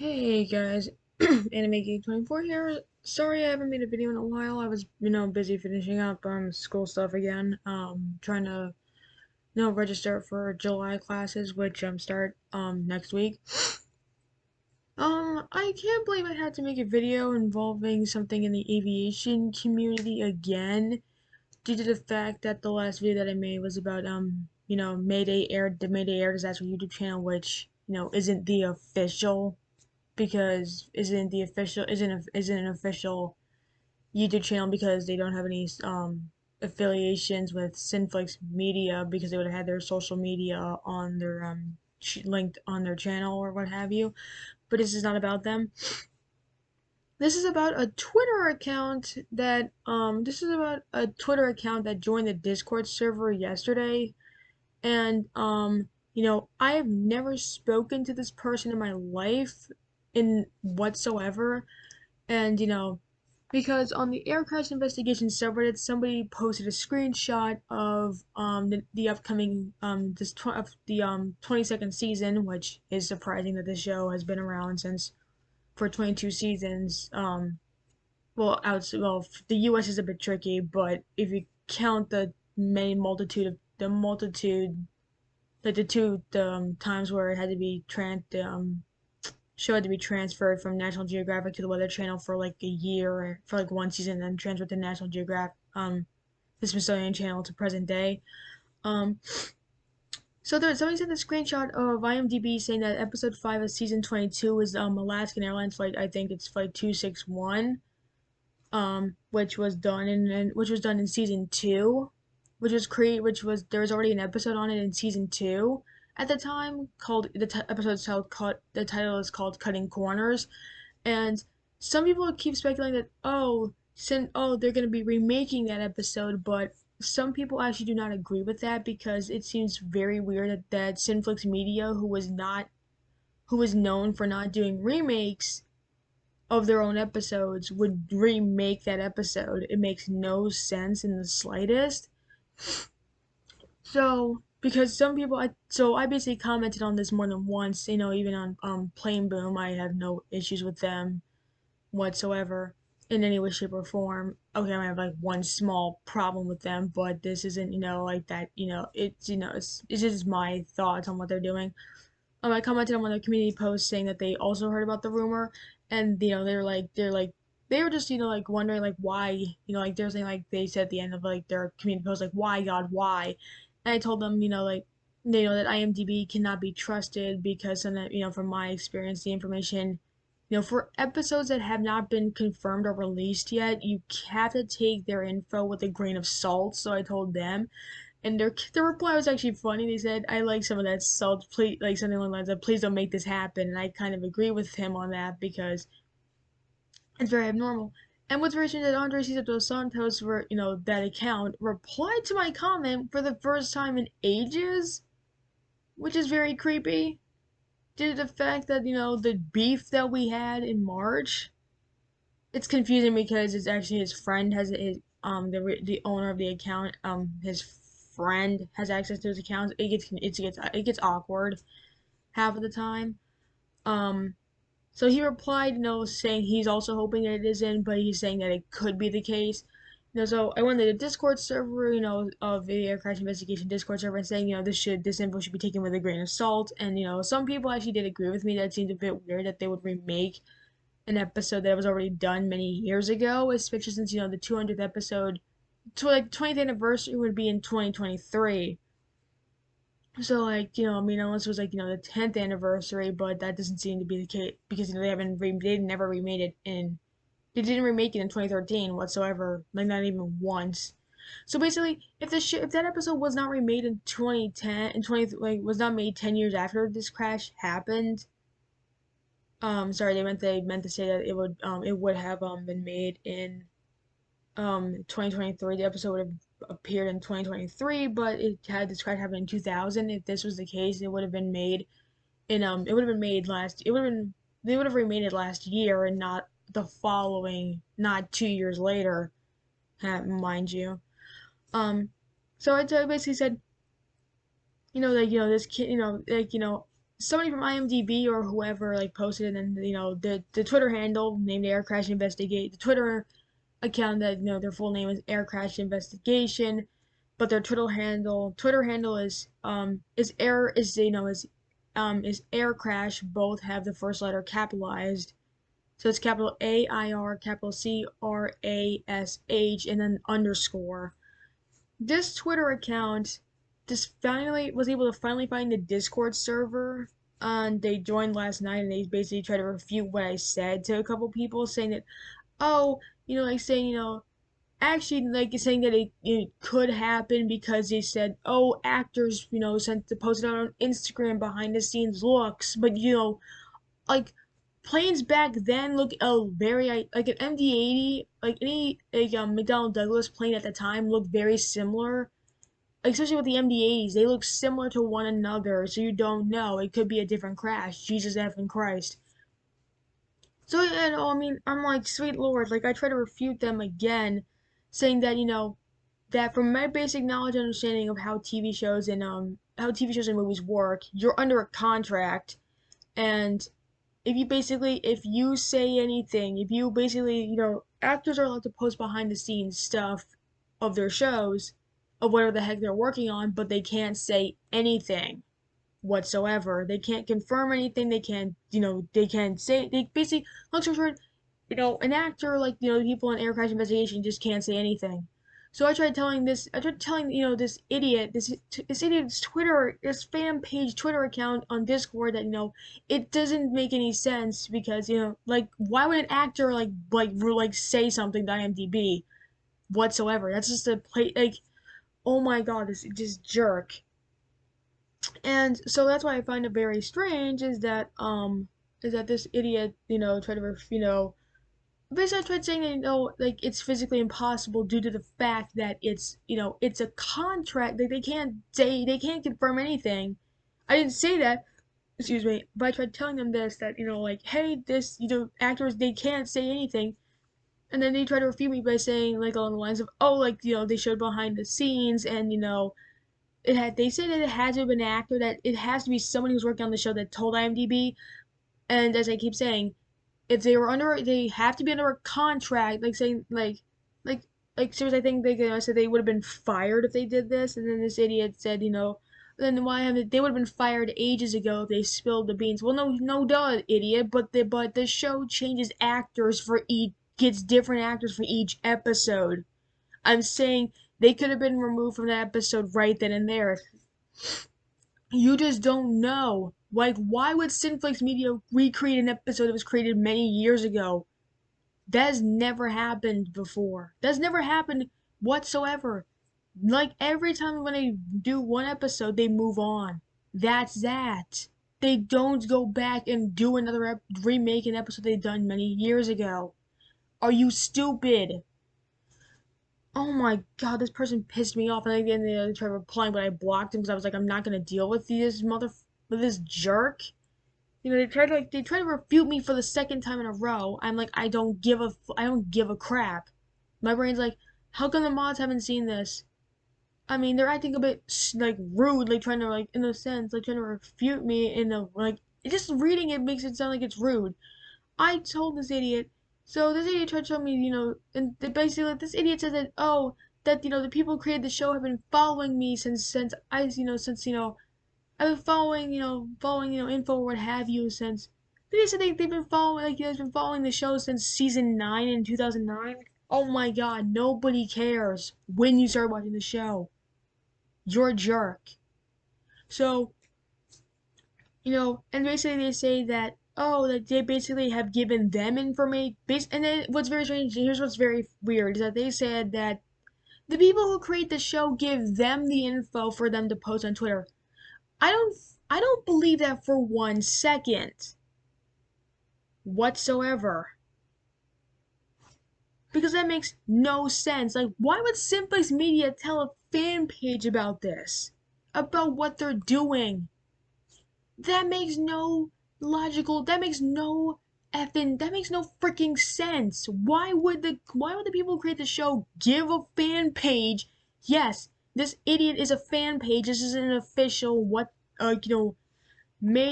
Hey guys, Anime Geek 24 here. Sorry I haven't made a video in a while. I was, busy finishing up school stuff again. Trying to, register for July classes, which start next week. I can't believe I had to make a video involving something in the aviation community again, due to the fact that the last video that I made was about the Mayday Air Disaster YouTube channel, which, isn't the official because isn't an official YouTube channel because they don't have any affiliations with Sinflix Media because they would have had their social media on their linked on their channel or what have you. But this is not about them. This is about a Twitter account that joined the Discord server yesterday, and I have never spoken to this person in my life in whatsoever. And because on the air crash investigation subreddit, somebody posted a screenshot of the upcoming of the 22nd season, which is surprising that the show has been around since for 22 seasons. The U.S. is a bit tricky, but if you count the many multitude of the multitude, like the times where it had to be show had to be transferred from National Geographic to the Weather Channel for like a year or for like one season, then transferred to National Geographic, the Smithsonian Channel to present day. Um, so somebody sent a screenshot of IMDb saying that episode 5 of season 22 is Alaskan Airlines flight. I think it's flight 261, which was done in season 2, which was there was already an episode on it in season 2 at the time called the title is called Cutting Corners. And some people keep speculating that they're going to be remaking that episode, but some people actually do not agree with that because it seems very weird that Sinflix Media, who was known for not doing remakes of their own episodes, would remake that episode. It makes no sense in the slightest. So because some people, I basically commented on this more than once. Even on Plain Boom, I have no issues with them whatsoever in any way, shape, or form. Okay, I might have like one small problem with them, but this isn't, like that, it's just my thoughts on what they're doing. I commented on one of the community posts saying that they also heard about the rumor, and they were just like wondering like why, like they're saying like they said at the end of like their community post like why God why, and I told them like they know that IMDb cannot be trusted because some that from my experience the information for episodes that have not been confirmed or released yet, you have to take their info with a grain of salt. So I told them, and their reply was actually funny. They said, "I like some of that salt, please," like something along the lines of, "Please don't make this happen." And I kind of agree with him on that because it's very abnormal. And what's very interesting that Andre Cesar dos Santos, for that account, replied to my comment for the first time in ages, which is very creepy. Due to the fact that the beef that we had in March, it's confusing because it's actually his friend has his the owner of the account, his friend has access to his accounts. It gets awkward half of the time. um so he replied, saying he's also hoping that it isn't, but he's saying that it could be the case. So I went to the Discord server, of the air crash investigation Discord server, and saying, this info should be taken with a grain of salt. And some people actually did agree with me that it seemed a bit weird that they would remake an episode that was already done many years ago, especially since the 200th episode, to like 20th anniversary would be in 2023. So like unless it was like the 10th anniversary, but that doesn't seem to be the case because they never remade it in they didn't remake it in 2013 whatsoever, like not even once. So basically, if that episode was not remade in 2010 and 20 like was not made 10 years after this crash happened, sorry, they meant to say that it would have been made in 2023. The episode would have appeared in 2023, but it had this crash happen in 2000. If this was the case, it would have been made it would have been made last it would have been they would have remade it last year and not the following, not 2 years later, mind you. Um so I basically said, like this kid, like somebody from IMDb or whoever like posted, and then the Twitter handle named Air Crash Investigate, the Twitter account that their full name is Air Crash Investigation, but their Twitter handle is Air Crash. Both have the first letter capitalized, so it's capital AIR, capital CRASH, and then underscore. This Twitter account just finally was able to finally find the Discord server. And they joined last night, and they basically tried to refute what I said to a couple people, saying that, oh, like saying, actually, like saying that it could happen because they said, oh, actors, sent to post it on Instagram behind the scenes looks, but like planes back then look very like an MD-80, like any McDonnell Douglas plane at the time looked very similar. Like, especially with the MD-80s, they look similar to one another, so you don't know. It could be a different crash. Jesus effing Christ. So, I mean, I'm like, sweet lord, like, I try to refute them again, saying that, that from my basic knowledge and understanding of how TV shows and movies work, you're under a contract, and if you say anything, if you basically, actors are allowed to post behind the scenes stuff of their shows, of whatever the heck they're working on, but they can't say anything whatsoever. They can't confirm anything. They can't say, they basically, long story short, an actor, like, the people in Air Crash Investigation just can't say anything. So I tried telling, this idiot's this fan page Twitter account on Discord that, it doesn't make any sense because, like, why would an actor, like say something to IMDb whatsoever? That's just a play, like, oh my god, this jerk. And so that's why I find it very strange is that this idiot, tried to, basically I tried saying that, like, it's physically impossible due to the fact that it's a contract. Like, they can't confirm anything. I didn't say that, excuse me, but I tried telling them this, that, like, hey, this, actors, they can't say anything. And then they try to refute me by saying, like, along the lines of, oh, like, they showed behind the scenes, and, they said that it had to have been an actor, that it has to be someone who's working on the show that told IMDb. And as I keep saying, if they have to be under a contract, like saying, like seriously, I think they said they would have been fired if they did this. And then this idiot said, then why haven't they would have been fired ages ago if they spilled the beans? Well, no, duh, idiot. But the show changes actors for each gets different actors for each episode. I'm saying they could have been removed from that episode right then and there. You just don't know. Like, why would Cineflix Media recreate an episode that was created many years ago? That has never happened before. That's never happened whatsoever. Like, every time when they do one episode, they move on. That's that. They don't go back and do remake an episode they've done many years ago. Are you stupid? Oh my god, this person pissed me off, and then they tried replying, but I blocked him because I was like, I'm not gonna deal with with this jerk. They tried to refute me for the second time in a row. I'm like, I don't give a crap. My brain's like, how come the mods haven't seen this? I mean, they're acting a bit like rude, like trying to, like, in a sense, like trying to refute me in a, like, just reading it makes it sound like it's rude. I told this idiot. So this idiot tried to show me, and basically, like, this idiot said that, oh, that, the people who created the show have been following me I've been following, info or what have you since. They said they've been following, like, been following the show since season 9 in 2009. Oh my god, nobody cares when you start watching the show. You're a jerk. So, and basically they say that, oh, that they basically have given them information. And then what's very strange, here's what's very weird, is that they said that the people who create the show give them the info for them to post on Twitter. I don't, I don't believe that for 1 second whatsoever. Because that makes no sense. Like, why would Simplex Media tell a fan page about this? About what they're doing? That makes no that makes no freaking sense. Why would the people who create the show give a fan page? Yes, this idiot is a fan page. This is an official made